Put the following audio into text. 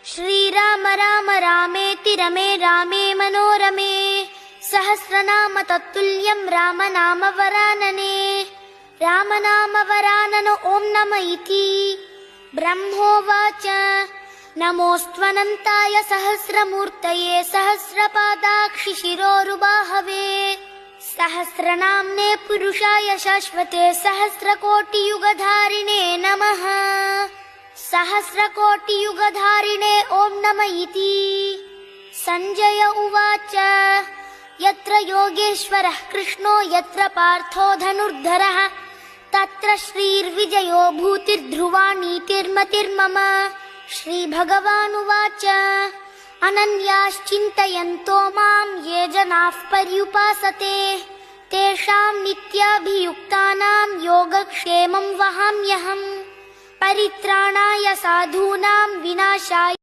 श्रीराम राम रामेति रमे रामे मनोरमे सहस्रनाम तत्तुल्यं रामनाम वरानने रामनाम वरानन ओं नम इति ब्रह्मोवाच नमोऽस्त्वनन्ताय सहस्रमूर्तये सहस्रपादाक्षि शिरोरुबाहवे सहस्रनाम्ने पुरुषाय शाश्वते सहस्रकोटियुगधारिणे नमः सहस्रकोटियुगधारिणे ओं नम इति संजय उवाच यत्र योगेश्वरः कृष्णो यत्र पार्थो धनुर्धरः तत्र श्रीर्विजयो भूतिर्ध्रुवा नीतिर्मतिर्मम श्रीभगवानुवाच अनन्याश्चिन्तयन्तो मां ये जनाः पर्युपासते तेषां नित्याभियुक्तानां योगक्षेमं वहाम्यहम् परित्राणाय साधूनां विनाशाय